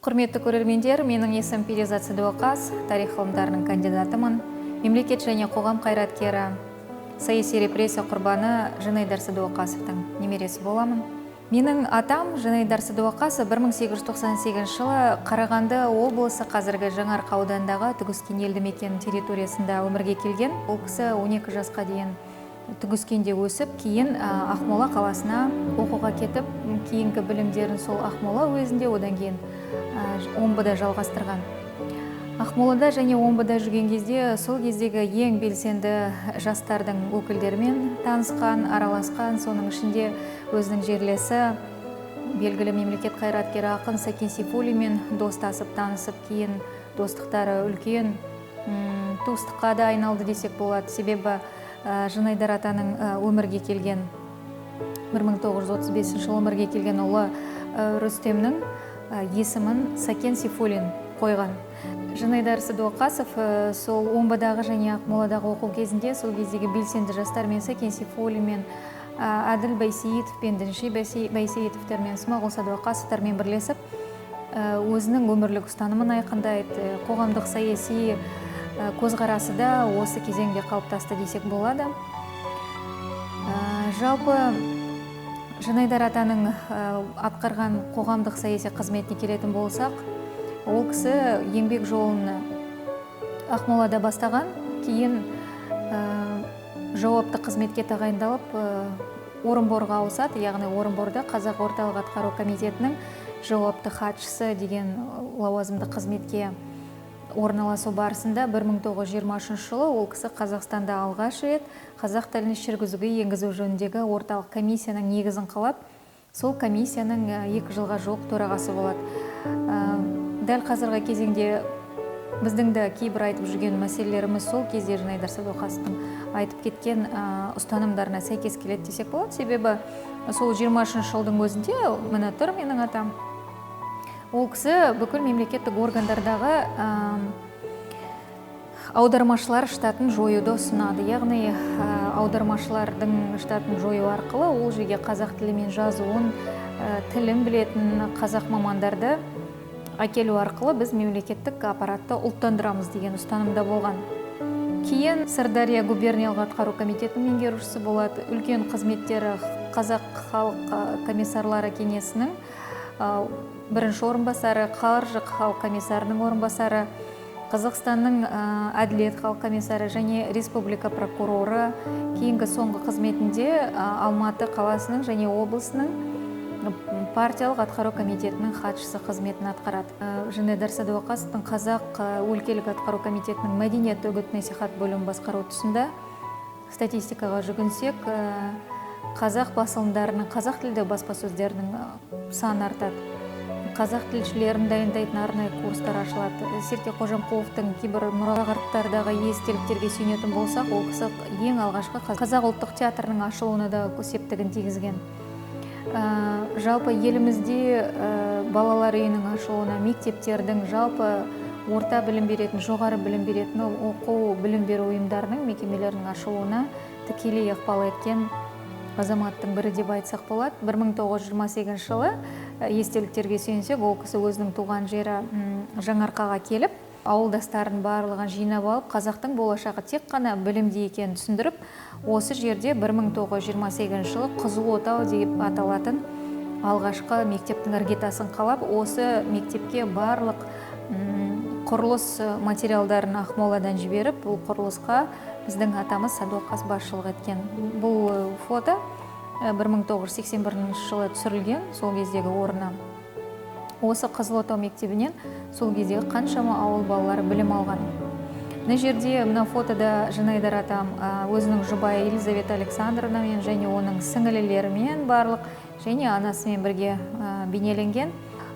Құрметті көрермендер, менің есім Перизат Садуақас, тарих ғылымдарының кандидатымын. Мемлекет және қоғам қайраткері, саяси репрессия құрбаны Жанайдар Садуақасовтың немересі боламын. Менің атам Жанайдар Садуақасов 1898 жылы Қарағанды облысы қазіргі Жаңаарқа ауданындағы Түгіскен елді мекен территориясында өмірге келген. Ол кісі 12 жасқа дейін Түгіскенде өсіп, кейін Ақмола қаласына оқуға кетіп, кейінгі білімдерін сол Ақмола уезінде, одан кейін Омбыда жалғастырған. Ақмолада және Омбыда жүрген кезде сол кездегі ең белсенді жастардың өкілдерімен танысқан, араласқан, соның ішінде өзінің жерлесі, белгілі мемлекет қайраткері ақын Сәкен Сейфуллинмен достасып, танысып, кейін достықтары үлкен туыстыққа да айналды десек болады. Себебі Жанайдар атаның өмірге келген 1935 жылы өмірге келген ұлы Рүстемнің есімін Сәкен Сейфуллин қойған. Жанайдар Садуақасов сол Омбыдағы және Ақмоладағы оқу кезінде сол кездегі белсенді жастармен Сәкен Сейфуллинмен, Әділ Байсейітовпен, Дінши Байсейітовтермен, Смағұл Садуақасовтармен бірлесіп, өзінің өмірлік ұстанымын айқындайды, қоғамдық саяси көзқарасы да осы кезеңде қалыптасты десек болады. Жалпы Жанайдар атаның атқарған қоғамдық саяси қызметіне келетін болсақ, ол кісі еңбек жолын Ақмолада бастаған, кейін жауапты қызметке тағайындалып, Орынборға ауысады, яғни Орынборда Қазақ орталық атқару комитетінің жауапты хатшысы деген лауазымды қызметке орналасу барысында 1923 жылы ол кісі Қазақстанда алғаш рет қазақ тілін жүргізуге енгізу жөніндегі орталық комиссияның негізін қалап, сол комиссияның 2 жылға жуық төрағасы болады. Дәл қазіргі кезеңде біздің де кейбір айтып жүрген мәселелеріміз сол кезде Жанайдар Садуақасовтың айтып кеткен ұстанымдарына сәйкес келеді десек болады. Себебі сол 23 жылдың өзінде міне тұр менің атам. Ол кісі бүкіл мемлекеттік органдардағы аудармашылар штатын жоюды ұсынады. Яғни аудармашылардың штатын жою арқылы ол жерге қазақ тілімен жазуын, тілін білетін қазақ мамандарды әкелу арқылы біз мемлекеттік аппаратты ұлттандырамыз деген ұстанымда болған. Кейін Сырдария губерниялық атқару комитетінің меңгерушісі болады. Үлкен қызметтері Қазақ халық комиссарлары кеңесінің бірінші орынбасары, Қаржы халық комиссарының орынбасары, Қазақстанның әділет халық комиссары және республика прокуроры. Кейінгі соңғы қызметінде Алматы қаласының және облысының партиялық атқару комитетінің хатшысы қызметін атқарады. Жанайдар Садуақасовтың Қазақ өлкелік атқару комитетінің мәдениет үгіт насихат бөлімін басқару тұсында статистикаға жүгінсек, қазақ басылымдарының, қазақ тілді баспасөздерінің саны артады. Қазақ тілшілерін дайындайтын арнайы курстар ашылады. Серке Қожамқұловтың кейбір мұрағаттардағы естеліктерге сүйенетін болсақ, ол кісі ең алғашқы Қазақ ұлттық театрының ашылуына да септігін тигізген. Жалпы елімізде балалар үйінің ашылуына, мектептердің, жалпы орта білім беретін, жоғары білім беретін оқу білім беру ұйымдарының, мекемелерінің ашылуына тікелей ықпал еткен азаматтың бірі деп айтсақ болады. 1928 жылы естеліктерге сүйенсек, ол кісі өзінің туған жері Жаңаарқаға келіп, ауылдастарын барлығын жинап алып, қазақтың болашағы тек қана білімде екенін түсіндіріп, осы жерде 1928 жылы Қызыл Отау деп аталатын алғашқы мектептің іргетасын қалап, осы мектепке барлық құрылыс материалдарын Ақмоладан жіберіп, бұл құрылысқа біздің атамыз Садуақас басшылық еткен. Бұл фото 1981 жылы түсірілген, сол кездегі орны. Осы Қызыл Отау мектебінен сол кездегі қаншама ауыл балалары білім алған. Мына жерде, мына фотода Жанайдар атам өзінің жұбайы Елизавета Александровнамен және оның сіңілілерімен барлық және анасымен бірге бейнеленген.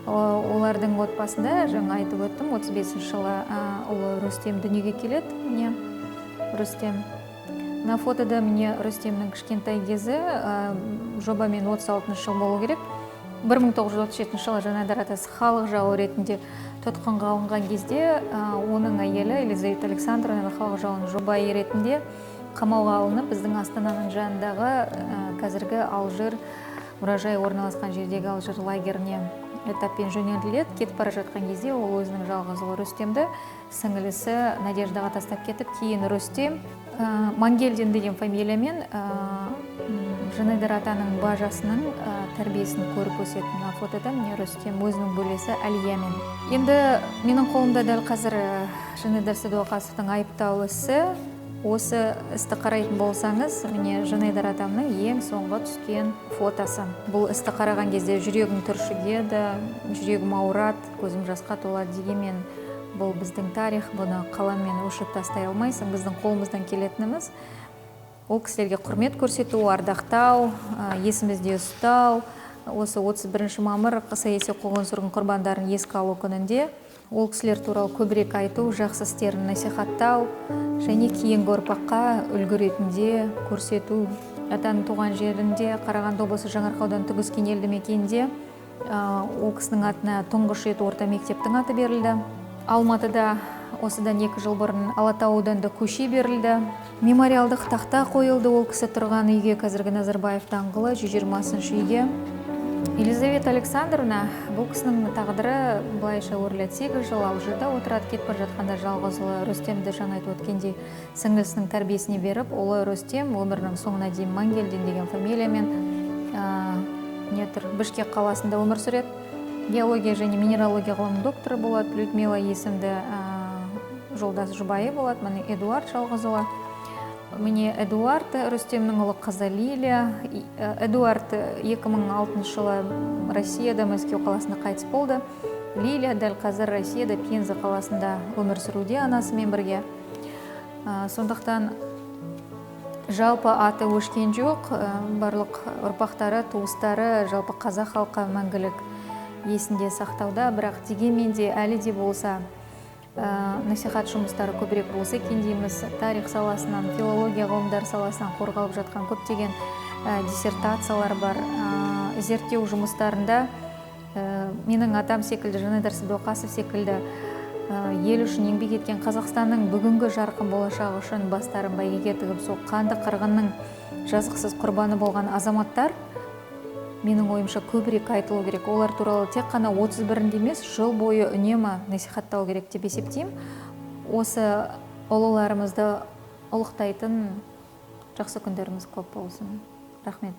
Олардың отбасында, жаңа айтып өттім, 35 жылы ұлы Рүстем дүниеге келеді. Міне Рүстем. Мына фотода міне Рүстемнің кішкентай кезі, жобамен 36 жыл болу керек. 1937 жылы Жанайдар атасы халық жауы ретінде тұтқынға алынған кезде, оның әйелі Елизавета Александровна халық жауының жұбайы ретінде қамауға алынып, біздің Астананың жанындағы қазіргі Алжир мұражай орналасқан жердегі Алжир лагеріне этаппен жөнелтіледі. Кетіп бара жатқан кезде ол өзінің жалғыз ұлы Рүстемді сіңілісі Надеждаға тастап кетіп, кейін Рүстем Мангелдин деген фамилиямен Жанайдар атаның бажасының тәрбиесін көріп өсетін фотода міне Рүстем өзінің бөлесі Әлиямен. Енді менің қолымда дәл қазір Жанайдар Сәдуақасовтың айыптау ісі. Осы істі қарайтын болсаңыз, міне Жанайдар атамның ең соңғы түскен фотосы. Бұл істі қараған кезде жүрегім түршігеді, жүрегім ауырады, көзім жасқа толады дегенмен, бұл біздің тарих, бұны қаламмен өшіріп тастай алмайсың. Біздің қолымыздан келетініміз ол кісілерге құрмет көрсету, ардақтау, есімізде ұстау. Осы 31 мамыр саяси қуғын-сүргін құрбандарын еске алу күнінде ол кісілер туралы көбірек айту, жақсы істерін насихаттау және кейінгі ұрпаққа үлгі ретінде көрсету. Атаның туған жерінде Қарағанды облысы Жаңаарқа ауданы Түгіскен елді мекенінде ол кісінің атына тұңғыш рет орта мектептің аты берілді. Алматыда осыдан 2 жыл бұрын Алатау ауданында көше берілді. Мемориалдық тақта қойылды ол кісі тұрған үйге, қазіргі Назарбаев даңғылы 120-ші үйге. Елизавета Александровна бұл кісінің тағдыры былайша өрледі. 8 жыл Алжирда отырады, кетіп бара жатқанда жалғыз ұлы Рүстемді жаңа айтып өткендей сіңлісінің тәрбиесіне беріп, ұлы Рүстем өмірінің соңына дейін Мангелдин деген фамилиямен Бішкек қаласында өмір сүреді. Геология және минералогия ғылымының докторы болады. Людмила есімді жолдас жұбайы болады. Міне Эдуард жалғыз ұлы. Міне Эдуард Рүстемнің ұлы қызы Лилия. Эдуард 2006 жылы Россияда Мәскеу қаласында қайтыс болды. Лилия дәл қазір Россияда Пенза қаласында өмір сүруде анасымен бірге. Сондықтан жалпы аты өшкен жоқ, барлық ұрпақтары, туыстары, жалпы қазақ халқы мәңгілік есінде сақтауда, бірақ дегенмен де әлі де болса насихат жұмыстары көбірек болса екен дейміз. Тарих саласынан, филология ғылымдар саласынан қорғалып жатқан көптеген диссертациялар бар. Зерттеу жұмыстарында менің атам секілді, Жанайдар Сәдуақасов секілді ел үшін еңбек еткен, Қазақстанның бүгінгі жарқын болашағы үшін бастарын бәйгеге тігіп, сол қанды қырғынның жазықсыз құрбаны болған азаматтар менің ойымша көбірек айтылу керек. Олар туралы тек қана 31-інде емес, жыл бойы үнемі насихаттау керек деп есептеймін. Осы ұлыларымызды ұлықтайтын жақсы күндеріміз көп болсын. Рахмет.